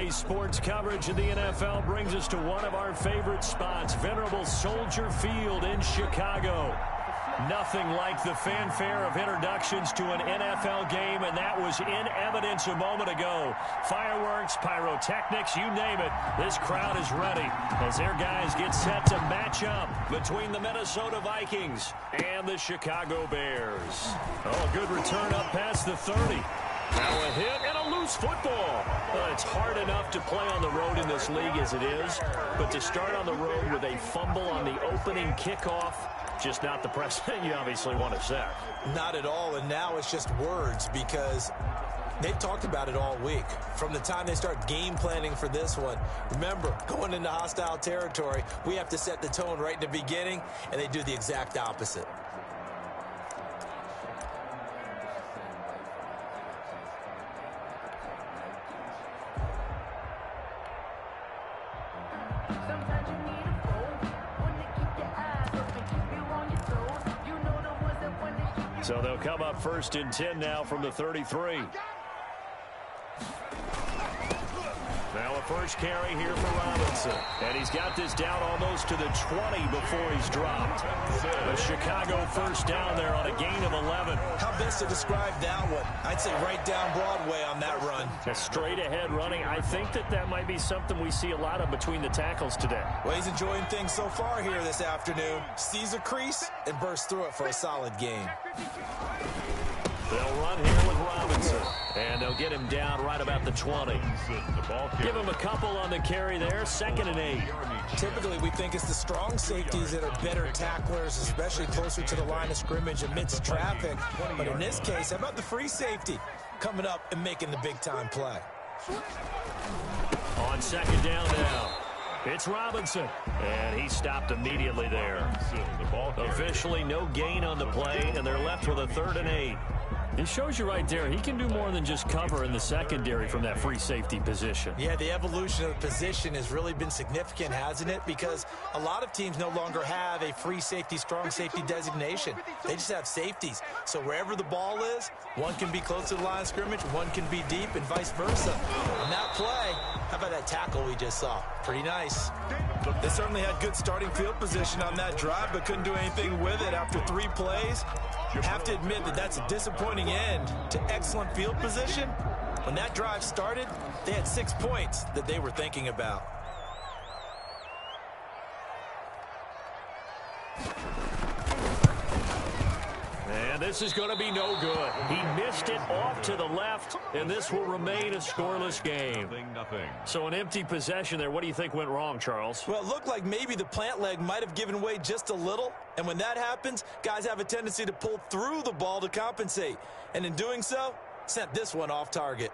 Today's sports coverage of the NFL brings us to one of our favorite spots, venerable Soldier Field in Chicago. Nothing like the fanfare of introductions to an NFL game, and that was in evidence a moment ago. Fireworks, pyrotechnics, you name it. This crowd is ready as their guys get set to match up between the Minnesota Vikings and the Chicago Bears. Oh, good return up past the 30. Now a hit and a loose football. It's hard enough to play on the road in this league as it is, but to start on the road with a fumble on the opening kickoff, just not the precedent you obviously want to set. Not at all, and now it's just words because they've talked about it all week. From the time they start game planning for this one, remember, going into hostile territory, we have to set the tone right in the beginning, and they do the exact opposite. So they'll come up 1st and 10 now from the 33. Now a first carry here for Robinson. And he's got this down almost to the 20 before he's dropped. A Chicago first down there on a gain of 11. How best to describe that one? I'd say right down Broadway on that run. A straight ahead running. I think that might be something we see a lot of between the tackles today. Well, he's enjoying things so far here this afternoon. Sees a crease and bursts through it for a solid gain. They'll run here with Robinson. And they'll get him down right about the 20. Give him a couple on the carry there. 2nd and 8. Typically, we think it's the strong safeties that are better tacklers, especially closer to the line of scrimmage amidst traffic. But in this case, how about the free safety coming up and making the big-time play? On 2nd down now. It's Robinson. And he stopped immediately there. Officially no gain on the play, and they're left with a 3rd and 8. It shows you right there, he can do more than just cover in the secondary from that free safety position. Yeah, the evolution of the position has really been significant, hasn't it? Because a lot of teams no longer have a free safety, strong safety designation. They just have safeties. So wherever the ball is, one can be close to the line of scrimmage, one can be deep, and vice versa. On that play, how about that tackle we just saw? Pretty nice. They certainly had good starting field position on that drive, but couldn't do anything with it after 3 plays. You have to admit that that's a disappointing end to excellent field position. When that drive started, they had 6 points that they were thinking about. And this is going to be no good. He missed it off to the left, and this will remain a scoreless game. So an empty possession there. What do you think went wrong, Charles? Well, it looked like maybe the plant leg might have given way just a little. And when that happens, guys have a tendency to pull through the ball to compensate. And in doing so, sent this one off target.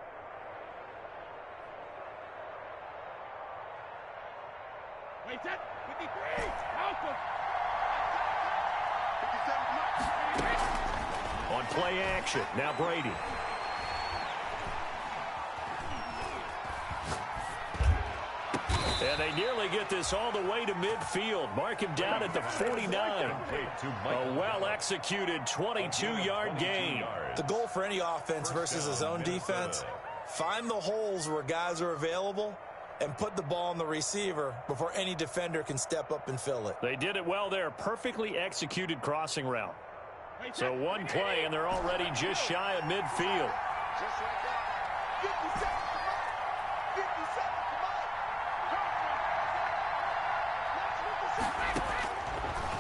Wait, set, 53, Alpha. On play action, now Brady. And they nearly get this all the way to midfield. Mark him down at the 49. A well-executed 22-yard gain. The goal for any offense versus his own defense, find the holes where guys are available and put the ball on the receiver before any defender can step up and fill it. They did it well there. Perfectly executed crossing route. So one play, and they're already just shy of midfield. Just like that. 50 seconds.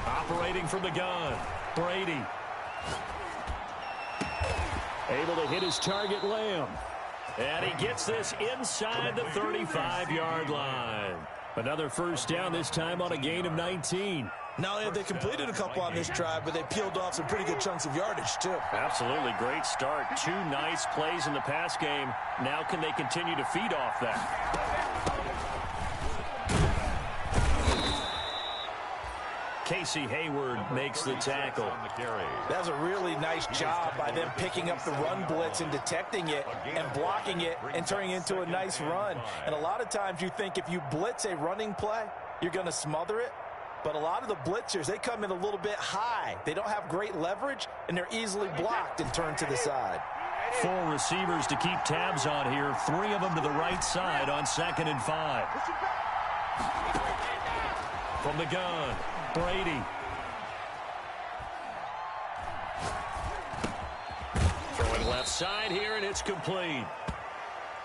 Operating from the gun, Brady. Able to hit his target, Lamb. And he gets this inside the 35-yard line. Another first down, this time on a gain of 19. Not only have they completed a couple on this drive, but they peeled off some pretty good chunks of yardage, too. Absolutely. Great start. 2 nice plays in the pass game. Now can they continue to feed off that? Casey Hayward makes the tackle. That's a really nice job by them picking up the run blitz and detecting it and blocking it and turning it into a nice run. And a lot of times you think if you blitz a running play, you're going to smother it. But a lot of the blitzers, they come in a little bit high. They don't have great leverage, and they're easily blocked and turned to the side. 4 receivers to keep tabs on here. 3 of them to the right side on 2nd and 5. From the gun, Brady. Throwing left side here, and it's complete.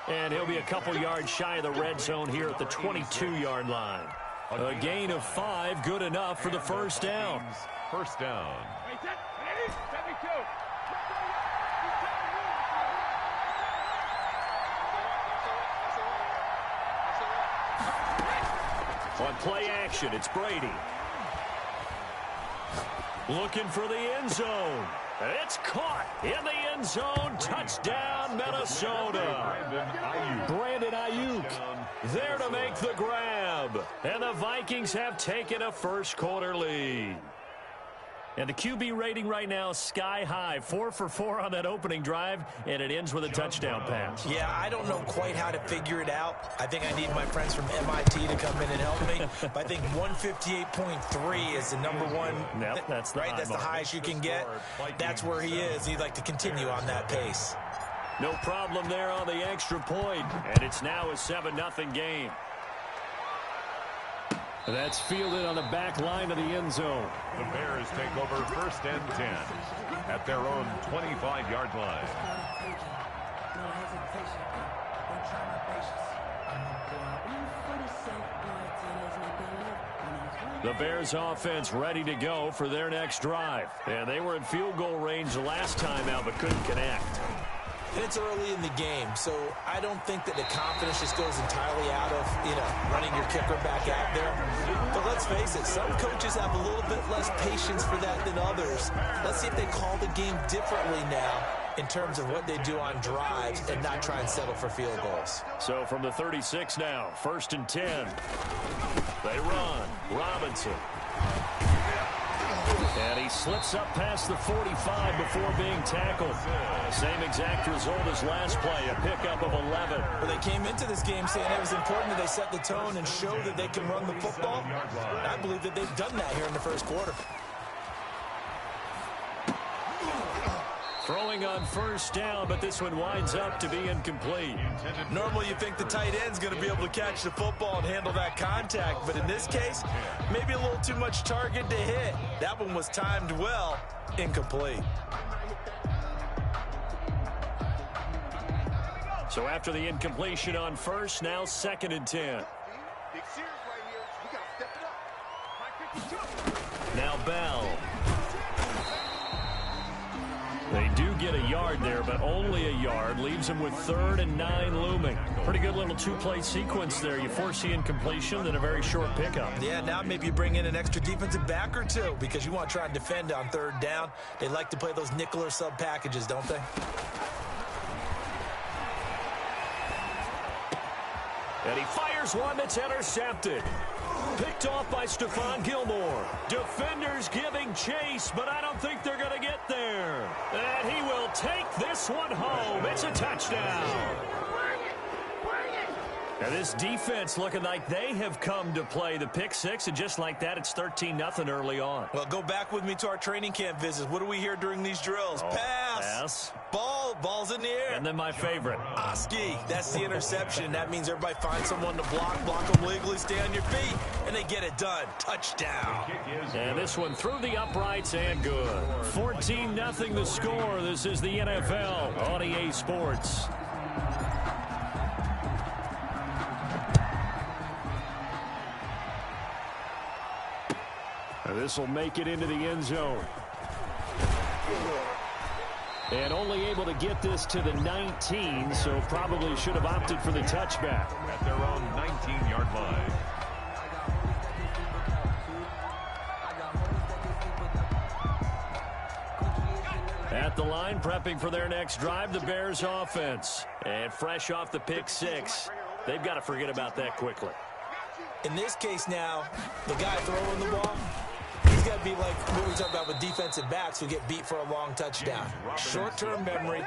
And he'll be a couple yards shy of the red zone here at the 22-yard line. A gain of 5, good enough for the first down. First down. On play action, it's Brady. Looking for the end zone. It's caught in the end zone. Touchdown, Minnesota. Brandon Ayuk there to make the grab. And the Vikings have taken a first-quarter lead. And the QB rating right now is sky high. 4 for 4 on that opening drive, and it ends with a touchdown pass. Yeah, I don't know quite how to figure it out. I think I need my friends from MIT to come in and help me. But I think 158.3 is the number one. Yep, that's the right. That's the highest you can get. That's where he is. He'd like to continue on that pace. No problem there on the extra point, and it's now a 7-0 game. That's fielded on the back line of the end zone. The Bears take over 1st and 10 at their own 25-yard line. The Bears offense ready to go for their next drive. And they were in field goal range the last time out but couldn't connect. And it's early in the game, so I don't think that the confidence just goes entirely out of, running your kicker back out there. But let's face it, some coaches have a little bit less patience for that than others. Let's see if they call the game differently now in terms of what they do on drives and not try and settle for field goals. So from the 36 now, 1st and 10. They run. Robinson. And he slips up past the 45 before being tackled. Same exact result as last play, a pickup of 11. Well, they came into this game saying it was important that they set the tone and show that they can run the football. And I believe that they've done that here in the first quarter. Throwing on 1st down, but this one winds up to be incomplete. Normally you think the tight end's going to be able to catch the football and handle that contact, but in this case, maybe a little too much target to hit. That one was timed well, incomplete. So after the incompletion on 1st, now 2nd and 10. Now Bell. They do get a yard there, but only a yard. Leaves them with 3rd and 9 looming. Pretty good little 2-play sequence there. You force the incompletion, then a very short pickup. Yeah, now maybe you bring in an extra defensive back or two because you want to try and defend on 3rd down. They like to play those nickel or sub packages, don't they? And he fires one that's intercepted. Picked off by Stephon Gilmore. Defenders giving chase, but I don't think they're going to get there. And he will take this one home. It's a touchdown. And this defense looking like they have come to play the pick six, and just like that, it's 13-0 early on. Well, go back with me to our training camp visits. What do we hear during these drills? Pass. Ball's in the air. And then my favorite. Oski. That's the interception. That means everybody finds someone to block them legally, stay on your feet, and they get it done. Touchdown. And this one through the uprights and good. 14-0 the score. This is the NFL on EA Sports. This will make it into the end zone. And only able to get this to the 19, so probably should have opted for the touchback. At their own 19-yard line. At the line, prepping for their next drive, the Bears offense. And fresh off the pick six, they've got to forget about that quickly. In this case now, the guy throwing the ball, he's got to be like what we talk about with defensive backs who get beat for a long touchdown. Short-term memory,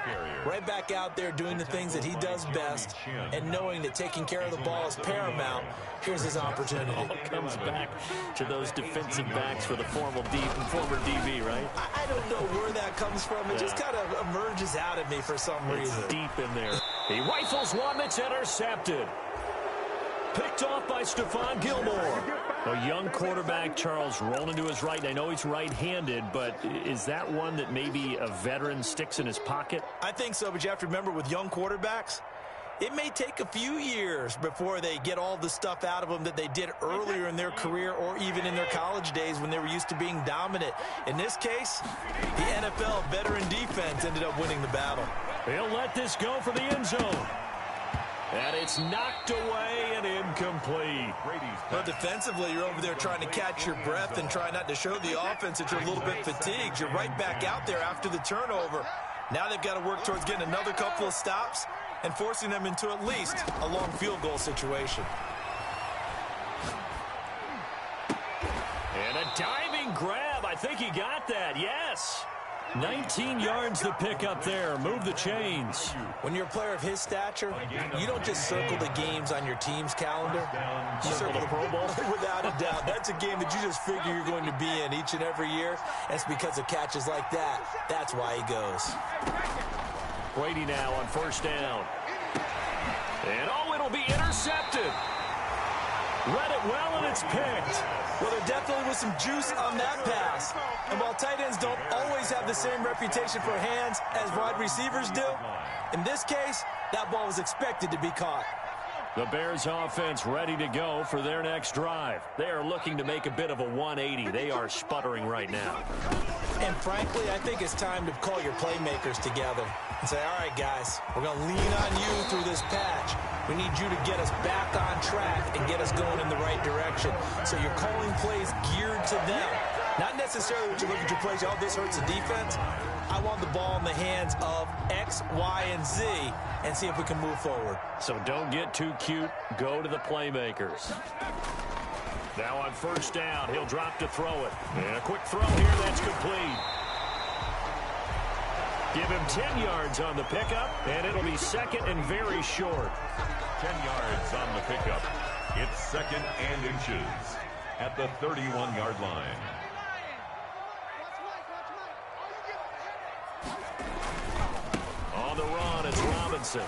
right back out there doing the things that he does best, and knowing that taking care of the ball is paramount. Here's his opportunity. It all comes back to those defensive backs for the former DB, right? I don't know where that that comes from. It just kind of emerges out of me for some reason. It's deep in there. He rifles one that's intercepted. Picked off by Stephon Gilmore. A young quarterback, Charles, rolling to his right. I know he's right-handed, but is that one that maybe a veteran sticks in his pocket? I think so, but you have to remember with young quarterbacks, it may take a few years before they get all the stuff out of them that they did earlier in their career or even in their college days when they were used to being dominant. In this case, the NFL veteran defense ended up winning the battle. He'll let this go for the end zone. And it's knocked away and incomplete. But defensively, you're over there trying to catch your breath and try not to show the offense that you're a little bit fatigued. You're right back out there after the turnover. Now they've got to work towards getting another couple of stops and forcing them into at least a long field goal situation. And a diving grab. I think he got that. Yes. 19 yards to pick up there. Move the chains. When you're a player of his stature, you don't just circle the games on your team's calendar. You circle the Pro Bowl. Without a doubt. That's a game that you just figure you're going to be in each and every year. And it's because of catches like that. That's why he goes. Brady now on first down. And it'll be intercepted. Read it well, and it's picked. Well, there definitely was some juice on that pass. And while tight ends don't always have the same reputation for hands as wide receivers do, in this case, that ball was expected to be caught. The Bears offense ready to go for their next drive. They are looking to make a bit of a 180. They are sputtering right now. And frankly, I think it's time to call your playmakers together and say, all right, guys, we're going to lean on you through this patch. We need you to get us back on track and get us going in the right direction. So you're calling plays geared to them. Not necessarily when you look at your plays, oh, this hurts the defense. I want the ball in the hands of X, Y, and Z and see if we can move forward. So don't get too cute. Go to the playmakers. Now on first down, he'll drop to throw it. And a quick throw here, that's complete. Give him 10 yards on the pickup, and it'll be second and very short. 10 yards on the pickup. It's second and inches at the 31-yard line. On the run, it's Robinson.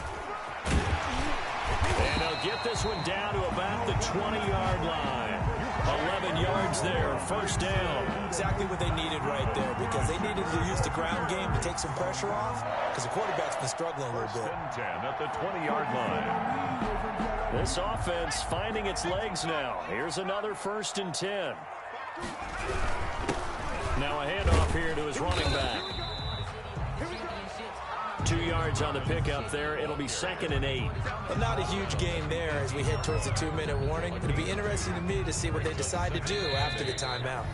And he'll get this one down to about the 20-yard line. 11 yards there, first down. Exactly what they needed right there, because they needed to use the ground game to take some pressure off, because the quarterback's been struggling a little bit. 10 at the 20-yard line. This offense finding its legs now. Here's another first and 10. Now a handoff here to his running back. 2 yards on the pickup there. It'll be second and 8. But not a huge gain there as we head towards the 2-minute warning. It'll be interesting to me to see what they decide to do after the timeout.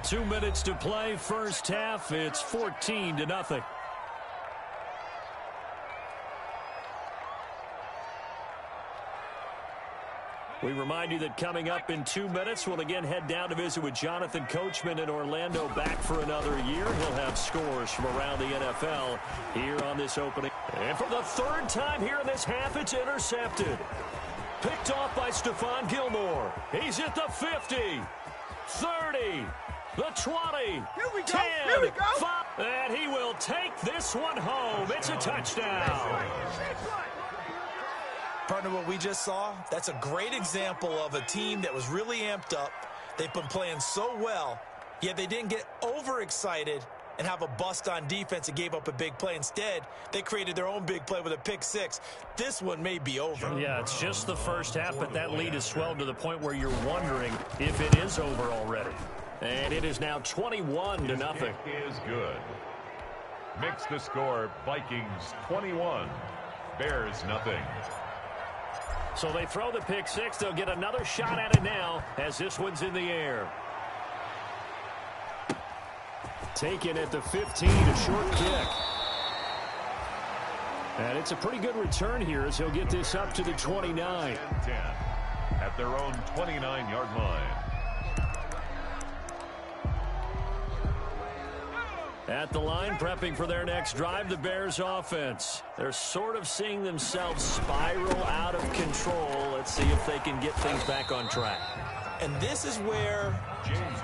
2 minutes to play, first half. It's 14-0. We remind you that coming up in 2 minutes, we'll again head down to visit with Jonathan Coachman in Orlando, back for another year. He'll have scores from around the NFL here on this opening. And for the third time here in this half, it's intercepted. Picked off by Stephon Gilmore. He's at the 50, 30, the 20, Here we go. 10, Here we go. 5, and he will take this one home. It's a touchdown. Partner, what we just saw, that's a great example of a team that was really amped up. They've been playing so well, yet they didn't get overexcited and have a bust on defense and gave up a big play. Instead, they created their own big play with a pick six. This one may be over. Yeah, it's just the first half, but that lead has swelled to the point where you're wondering if it is over already. And it is now 21-0. Is good. Makes the score Vikings 21, Bears nothing. So they throw the pick six. They'll get another shot at it now as this one's in the air. Taken at the 15, a short kick. And it's a pretty good return here as he'll get this up to the 29. 10 at their own 29-yard line. At the line, prepping for their next drive, the Bears offense. They're sort of seeing themselves spiral out of control. Let's see if they can get things back on track. And this is where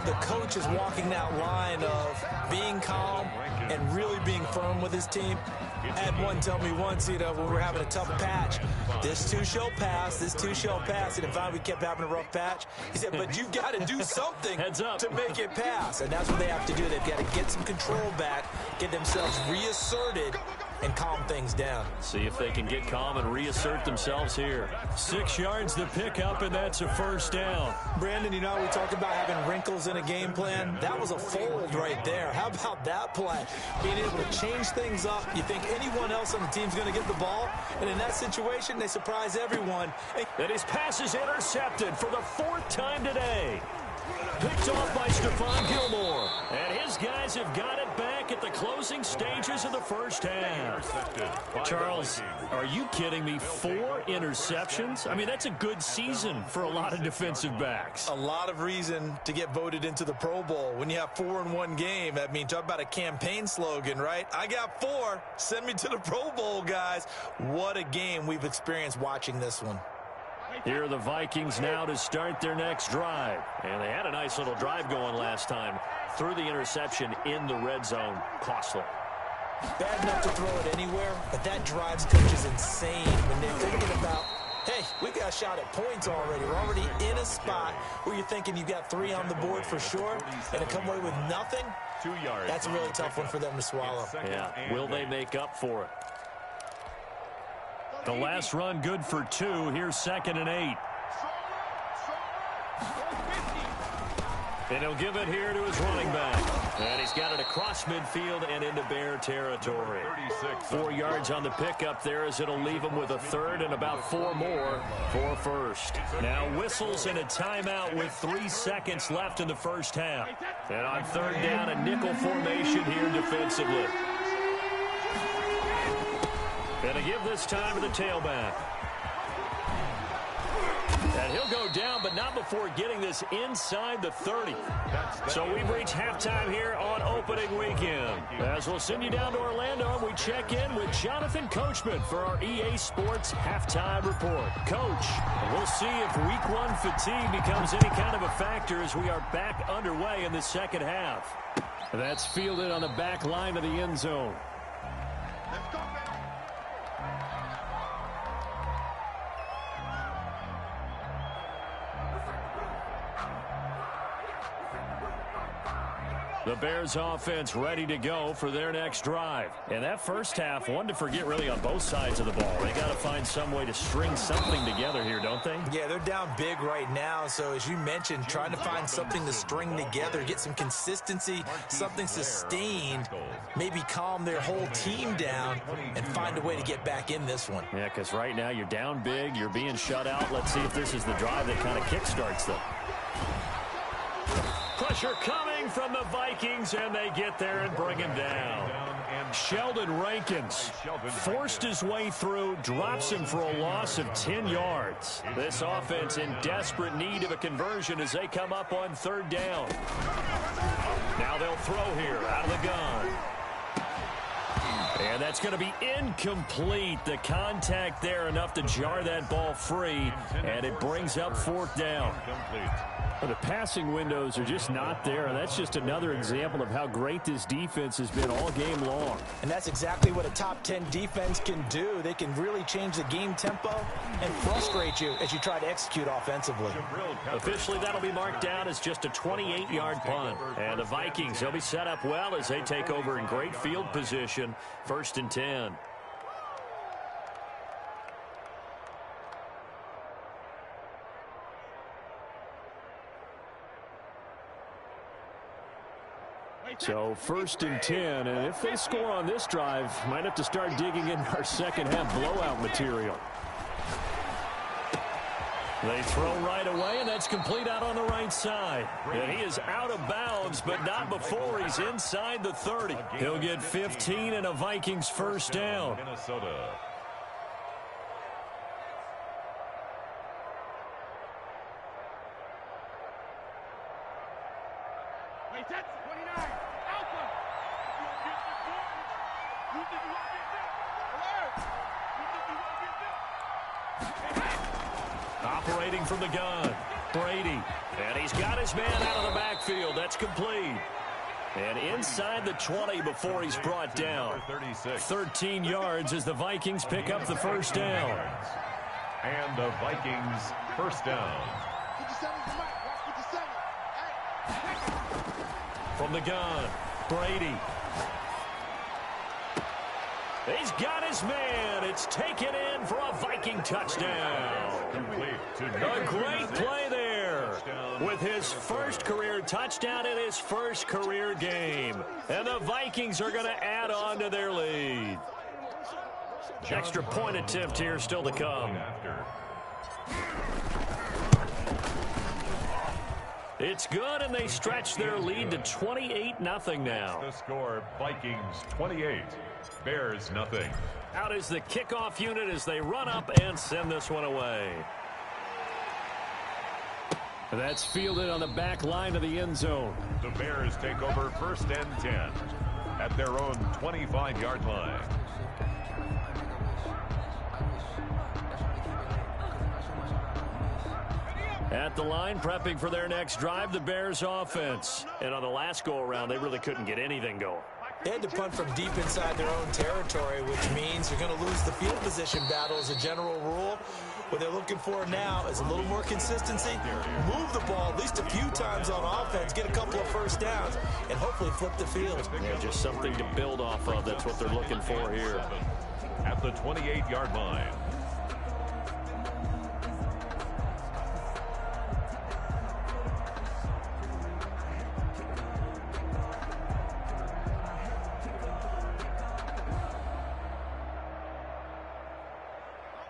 the coach is walking that line of being calm and really being firm with his team. I had one tell me once, when we were having a tough patch, this too shall pass, this too shall pass. And finally we kept having a rough patch. He said, but you've got to do something to make it pass. And that's what they have to do. They've got to get some control back, get themselves reasserted, and calm things down. See if they can get calm and reassert themselves here. 6 yards the pickup, and that's a first down. Brandon, we talked about having wrinkles in a game plan. That was a fold right there. How about that play? Being able to change things up. You think anyone else on the team's going to get the ball? And in that situation, they surprise everyone. And his pass is intercepted for the 4th time today. Picked off by Stephon Gilmore. And his guys have got it back at the closing stages of the first half. Charles, are you kidding me? 4 interceptions? I mean, that's a good season for a lot of defensive backs. A lot of reason to get voted into the Pro Bowl. When you have 4 in one game, I mean, talk about a campaign slogan, right? I got 4. Send me to the Pro Bowl, guys. What a game we've experienced watching this one. Here are the Vikings now to start their next drive. And they had a nice little drive going last time. Threw the interception in the red zone. Costly. Bad enough to throw it anywhere, but that drives coaches insane when they're thinking about, hey, we've got a shot at points already. We're already in a spot where you're thinking you've got 3 on the board for sure, and to come away with nothing, that's a really tough one for them to swallow. Yeah, will they make up for it? The last run good for 2. Here's 2nd and 8. And he'll give it here to his running back. And he's got it across midfield and into Bear territory. 4 yards on the pickup there as it'll leave him with a 3rd and about 4 more for first. Now whistles and a timeout with 3 seconds left in the first half. And on 3rd down, a nickel formation here defensively. And to give this time to the tailback. And he'll go down, but not before getting this inside the 30. So we've reached halftime here on opening weekend. As we'll send you down to Orlando, and we check in with Jonathan Coachman for our EA Sports Halftime Report. Coach, we'll see if Week 1 fatigue becomes any kind of a factor as we are back underway in the second half. That's fielded on the back line of the end zone. The Bears offense ready to go for their next drive. And that first half, one to forget really on both sides of the ball. They got to find some way to string something together here, don't they? Yeah, they're down big right now. So as you mentioned, trying to find something to string together, get some consistency, something sustained, maybe calm their whole team down and find a way to get back in this one. Yeah, because right now you're down big, you're being shut out. Let's see if this is the drive that kind of kickstarts them. Pressure coming from the Vikings, and they get there and bring him down. Sheldon Rankins forced his way through, drops him for a loss of 10 yards. This offense in desperate need of a conversion as they come up on 3rd down. Now they'll throw here out of the gun. And that's going to be incomplete. The contact there enough to jar that ball free, and it brings up 4th down. Well, the passing windows are just not there, and that's just another example of how great this defense has been all game long. And that's exactly what a top 10 defense can do. They can really change the game tempo and frustrate you as you try to execute offensively. Officially, that'll be marked down as just a 28-yard punt. And the Vikings, they'll be set up well as they take over in great field position. 1st and 10. So 1st and 10, and if they score on this drive, might have to start digging in our second half blowout material. They throw right away, and that's complete out on the right side. And he is out of bounds, but not before he's inside the 30. He'll get 15 and a Vikings 1st down. Minnesota. Wait, that's 29. Alpha. You think you want to get this? Alert. You think you want to get this? Operating from the gun. Brady. And he's got his man out of the backfield. That's complete. And inside the 20 before he's brought down. 13 yards as the Vikings pick up the first down. And the Vikings first down. From the gun, Brady. He's got his man. It's taken in for a Viking touchdown. A great play there with his first career touchdown in his first career game. And the Vikings are going to add on to their lead. Extra point attempt here still to come. It's good, and they stretch their lead to 28-0 now. The score, Vikings 28, Bears nothing. Out is the kickoff unit as they run up and send this one away. That's fielded on the back line of the end zone. The Bears take over first and 10 at their own 25-yard line. At the line, prepping for their next drive, the Bears offense. And on the last go-around, they really couldn't get anything going. They had to punt from deep inside their own territory, which means you're going to lose the field position battle as a general rule. What they're looking for now is a little more consistency, move the ball at least a few times on offense, get a couple of first downs, and hopefully flip the field. Yeah, just something to build off of. That's what they're looking for here. At the 28-yard line.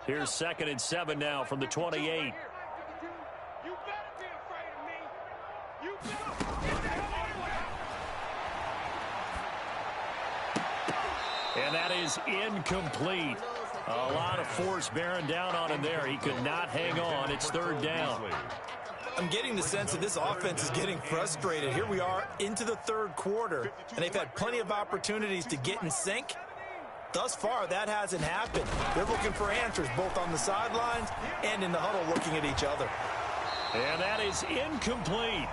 Here's 2nd and 7 now from the 28. You better be afraid of me. You better. And that is incomplete. A lot of force bearing down on him there. He could not hang on. It's 3rd down. I'm getting the sense that this offense is getting frustrated. Here we are into the 3rd quarter, and they've had plenty of opportunities to get in sync. Thus far, that hasn't happened. They're looking for answers both on the sidelines and in the huddle looking at each other. And that is incomplete.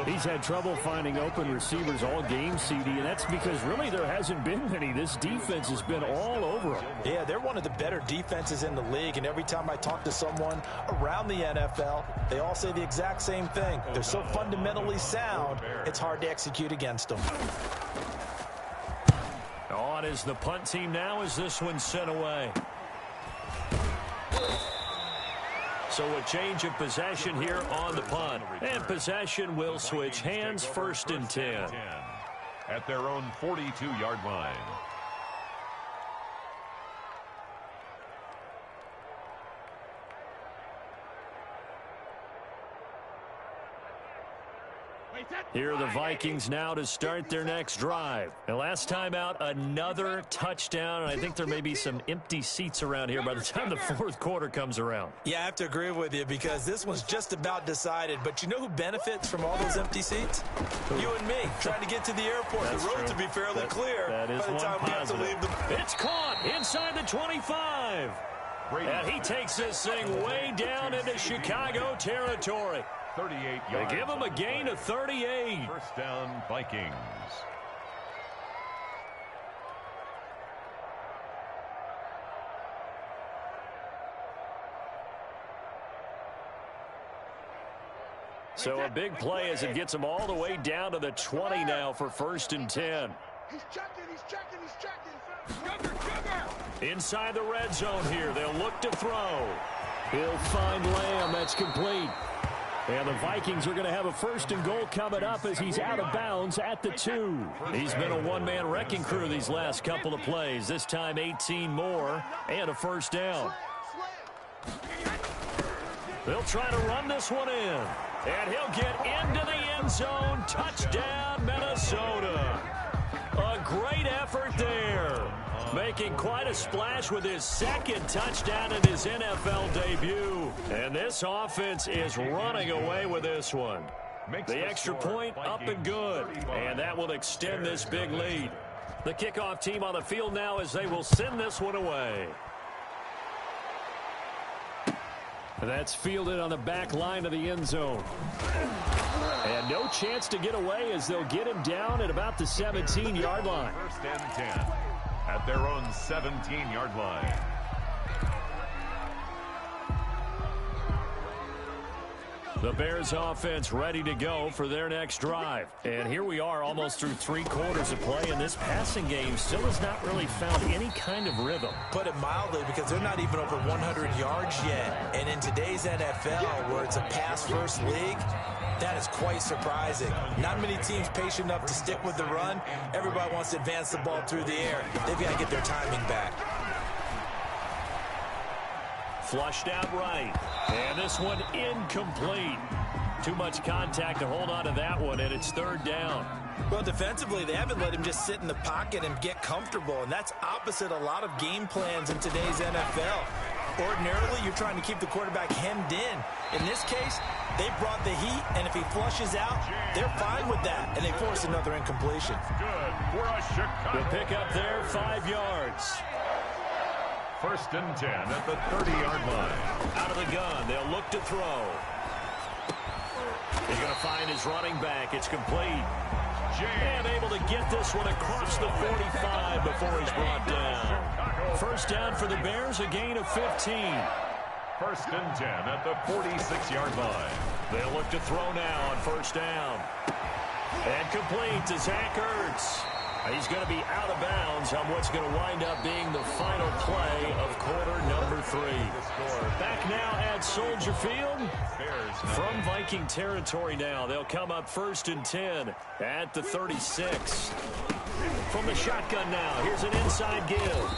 He's had trouble finding open receivers all game, CD, and that's because really there hasn't been many. This defense has been all over him. Yeah, they're one of the better defenses in the league, and every time I talk to someone around the NFL, they all say the exact same thing. They're so fundamentally sound, it's hard to execute against them. On is the punt team now as this one's sent away. So a change of possession here on the punt. And possession will switch hands, 1st and 10. At their own 42-yard line. Here are the Vikings now to start their next drive. And last time out, another touchdown. And I think there may be some empty seats around here by the time the 4th quarter comes around. Yeah, I have to agree with you because this one's just about decided. But you know who benefits from all those empty seats? You and me, trying to get to the airport. That's the roads true. will be fairly clear that is by the time we have to leave the... It's caught inside the 25. And he takes this thing way down into Chicago territory. 38 They yards. give him a gain of 38. First down, Vikings. So a big play as it gets him all the way down to the 20 now for 1st and 10. He's checking, he's checking, he's checking. Sugar. Inside the red zone here, they'll look to throw. He'll find Lamb. That's complete. And the Vikings are going to have a 1st and goal coming up as he's out of bounds at the 2. He's been a one-man wrecking crew these last couple of plays. This time 18 more and a 1st down. They'll try to run this one in. And he'll get into the end zone. Touchdown, Minnesota. A great effort there. Making quite a splash with his 2nd touchdown in his NFL debut. And this offense is running away with this one. The extra point up and good. And that will extend this big lead. The kickoff team on the field now as they will send this one away. That's fielded on the back line of the end zone. And no chance to get away as they'll get him down at about the 17-yard line. First and 10 at their own 17-yard line. The Bears offense ready to go for their next drive. And here we are almost through 3 quarters of play, and this passing game still has not really found any kind of rhythm. Put it mildly, because they're not even over 100 yards yet. And in today's NFL, where it's a pass-first league, that is quite surprising. Not many teams patient enough to stick with the run. Everybody wants to advance the ball through the air. They've got to get their timing back. Flushed out right. And this one incomplete. Too much contact to hold on to that one, and it's 3rd down. Well, defensively, they haven't let him just sit in the pocket and get comfortable, and that's opposite a lot of game plans in today's NFL. Ordinarily, you're trying to keep the quarterback hemmed in. In this case, they brought the heat, and if he flushes out, they're fine with that, and they force another incompletion. Good for a Chicago. The pickup there, 5 yards. First and 10 at the 30-yard line. Out of the gun, they'll look to throw. He's going to find his running back. It's complete. And able to get this one across the 45 before he's brought down. First down for the Bears, a gain of 15. First and 10 at the 46-yard line. They'll look to throw now on first down. And complete to Zach Ertz. He's going to be out of bounds on what's going to wind up being the final play of quarter number 3. Back now at Soldier Field. From Viking territory now. They'll come up first and 10 at the 36. From the shotgun now. Here's an inside give.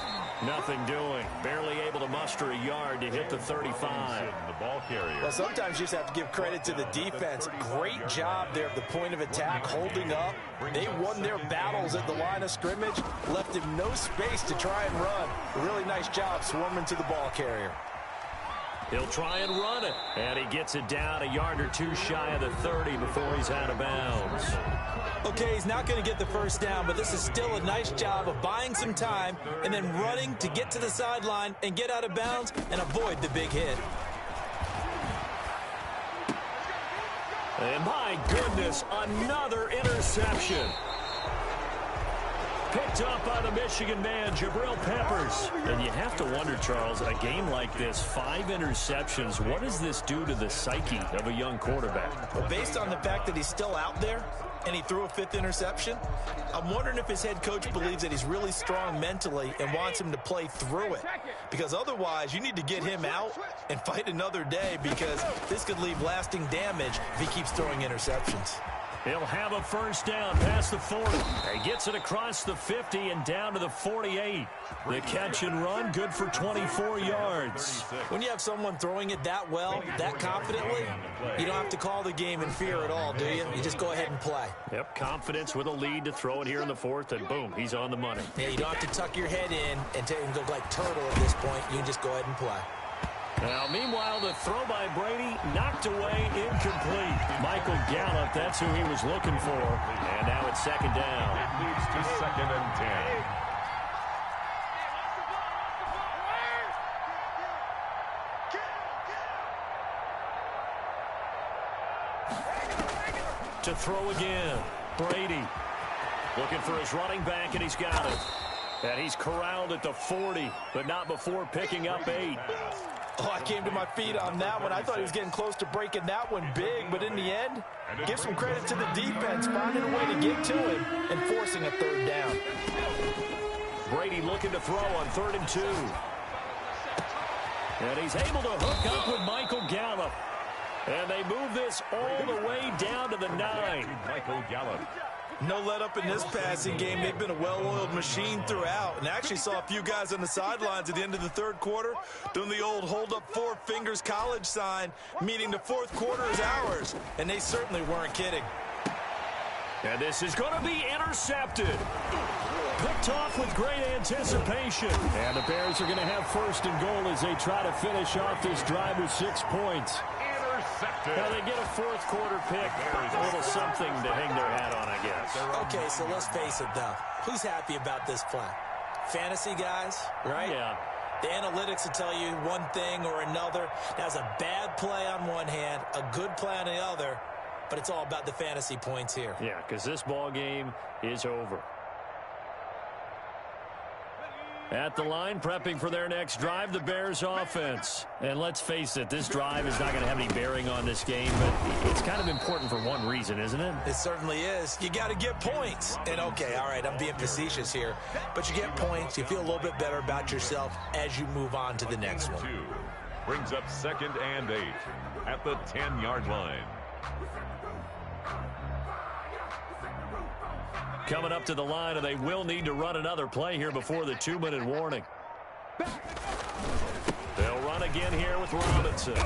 Nothing doing. Barely able to muster a yard to hit the 35. The ball carrier. Well, sometimes you just have to give credit to the defense. Great job there at the point of attack, holding up. They won their battles at the line of scrimmage, left him no space to try and run. A really nice job swarming to the ball carrier. He'll try and run it. And he gets it down a yard or two shy of the 30 before he's out of bounds. Okay, he's not going to get the first down, but this is still a nice job of buying some time and then running to get to the sideline and get out of bounds and avoid the big hit. And my goodness, another interception. Picked up by the Michigan man, Jabril Peppers. And you have to wonder, Charles, a game like this, 5 interceptions, what does this do to the psyche of a young quarterback? Well, based on the fact that he's still out there and he threw a 5th interception, I'm wondering if his head coach believes that he's really strong mentally and wants him to play through it. Because otherwise, you need to get him out and fight another day, because this could leave lasting damage if he keeps throwing interceptions. He'll have a first down past the 40. He gets it across the 50 and down to the 48. The catch and run, good for 24 yards. When you have someone throwing it that well, that confidently, you don't have to call the game in fear at all, do you? You just go ahead and play. Yep, confidence with a lead to throw it here in the 4th, and boom, he's on the money. Yeah, you don't have to tuck your head in and go like turtle at this point. You can just go ahead and play. Now, meanwhile, the throw by Brady knocked away, incomplete. Michael Gallup, that's who he was looking for. And now it's 2nd down. It leads to 2nd and 10. To throw again, Brady looking for his running back, and he's got it. And he's corralled at the 40, but not before picking up 8. Oh, I came to my feet on that one. I thought he was getting close to breaking that one big, but in the end, give some credit to the defense, finding a way to get to him and forcing a 3rd down. Brady looking to throw on 3rd and 2. And he's able to hook up with Michael Gallup. And they move this all the way down to the 9. Michael Gallup. No let up in this passing game. They've been a well-oiled machine throughout. And I actually saw a few guys on the sidelines at the end of the 3rd quarter doing the old hold up 4 fingers college sign, meaning the 4th quarter is ours. And they certainly weren't kidding. And this is going to be intercepted. Picked off with great anticipation. And the Bears are going to have 1st and goal as they try to finish off this drive with 6 points. Now they get a 4th quarter pick, a little something to hang their hat on, I guess. Okay, so let's face it, though. Who's happy about this play? Fantasy guys, right? Yeah. The analytics will tell you one thing or another. That's a bad play on one hand, a good play on the other, but it's all about the fantasy points here. Yeah, because this ball game is over. At the line, prepping for their next drive, the Bears offense. And let's face it, this drive is not going to have any bearing on this game, but it's kind of important for one reason, isn't it? It certainly is. You got to get points. And okay, all right, I'm being facetious here, but you get points, you feel a little bit better about yourself as you move on to the next one. Brings up 2nd and 8 at the 10-yard line. Coming up to the line, and they will need to run another play here before the 2-minute warning. They'll run again here with Robinson.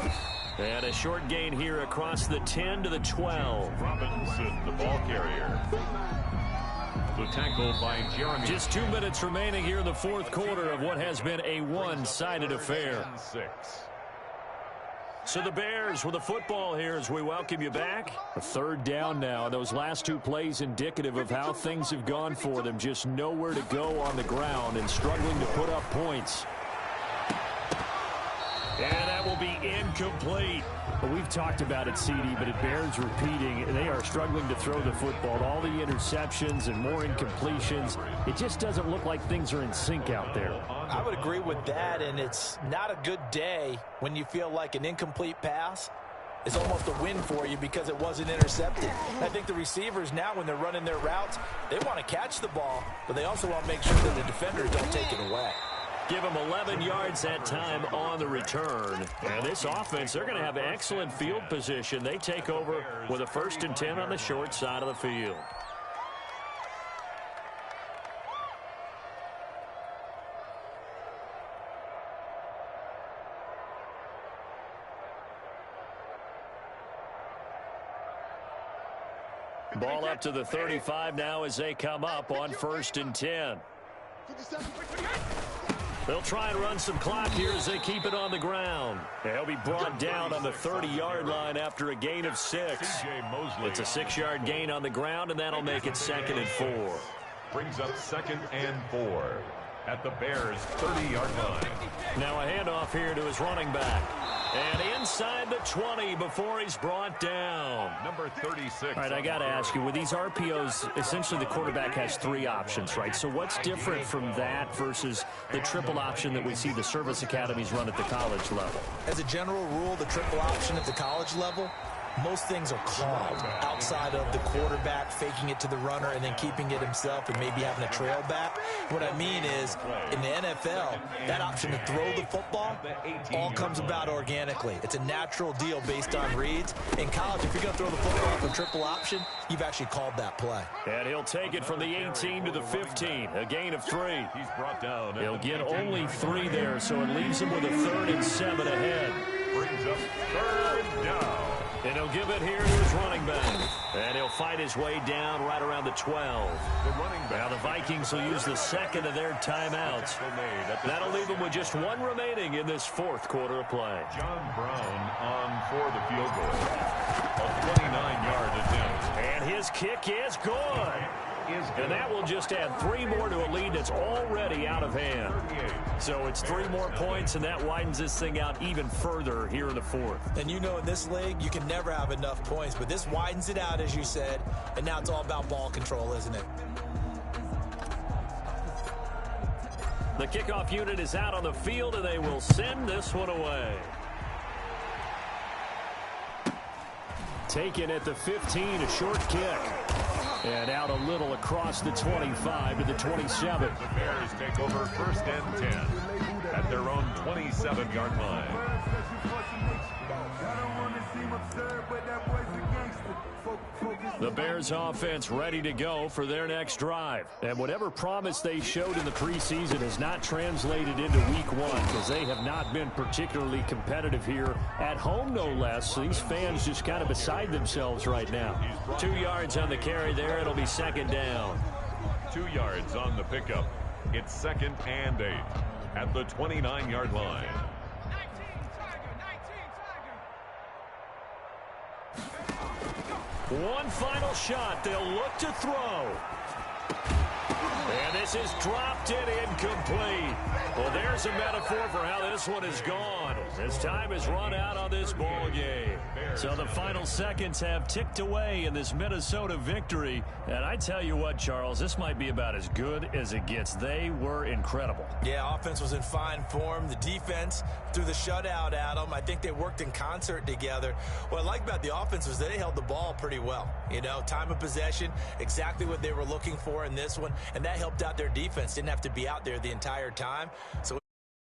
And a short gain here across the 10 to the 12. Robinson, the ball carrier. The tackle by Jeremy. Just 2 minutes remaining here in the fourth quarter of what has been a one-sided affair. 6. So the Bears with the football here as we welcome you back. A 3rd down now. Those last 2 plays indicative of how things have gone for them. Just nowhere to go on the ground and struggling to put up points. And that will be incomplete. But we've talked about it, CD, but it bears repeating. They are struggling to throw the football. All the interceptions and more incompletions. It just doesn't look like things are in sync out there. I would agree with that, and it's not a good day when you feel like an incomplete pass is almost a win for you because it wasn't intercepted. I think the receivers now, when they're running their routes, they want to catch the ball, but they also want to make sure that the defenders don't take it away. Give them 11 yards that time on the return. And this offense, they're going to have excellent field position. They take over with a 1st and 10 on the short side of the field. Ball up to the 35 now as they come up on 1st and 10. They'll try and run some clock here as they keep it on the ground. They'll be brought down on the 30-yard line after a gain of 6. It's a 6-yard gain on the ground, and that'll make it 2nd and 4. Brings up 2nd and 4 at the Bears' 30-yard line. Now a handoff here to his running back. And inside the 20 before he's brought down. Number 36. All right, I got to ask you, with these RPOs, essentially the quarterback has 3 options, right? So what's different from that versus the triple option that we see the service academies run at the college level? As a general rule, the triple option at the college level, most things are called outside of the quarterback faking it to the runner and then keeping it himself and maybe having a trail back. What I mean is, in the NFL, that option to throw the football all comes about organically. It's a natural deal based on reads. In college, if you're going to throw the football off a triple option, you've actually called that play. And he'll take it from the 18 to the 15, a gain of 3. He's brought down. He'll get only 3 there, so it leaves him with a 3rd and 7 ahead. Brings up 3rd down. And he'll give it here to his running back. And he'll fight his way down right around the 12. The running back. Now the Vikings will use the 2nd of their timeouts. That'll leave them with just 1 remaining in this 4th quarter of play. John Brown on for the field goal. A 29-yard attempt. And his kick is good. And that will just add 3 more to a lead that's already out of hand. So it's 3 more points, and that widens this thing out even further here in the 4th. And you know, in this league, you can never have enough points, but this widens it out, as you said, and now it's all about ball control, isn't it? The kickoff unit is out on the field, and they will send this one away. Taken at the 15, a short kick. And out a little across the 25 to the 27. The Bears take over 1st and 10 at their own 27-yard line. The Bears offense ready to go for their next drive. And whatever promise they showed in the preseason has not translated into week 1 because they have not been particularly competitive here at home, no less. So these fans just kind of beside themselves right now. 2 yards on the carry there. It'll be 2nd down. 2 yards on the pickup. It's 2nd and 8 at the 29-yard line. One final shot. They'll look to throw. And this is dropped in incomplete. Well, there's a metaphor for how this one is gone. As time has run out on this ball game. So the final seconds have ticked away in this Minnesota victory. And I tell you what, Charles, this might be about as good as it gets. They were incredible. Yeah, offense was in fine form. The defense threw the shutout at them. I think they worked in concert together. What I like about the offense was they held the ball pretty well. You know, time of possession, exactly what they were looking for in this one. And that helped out their defense. Didn't have to be out there the entire time. So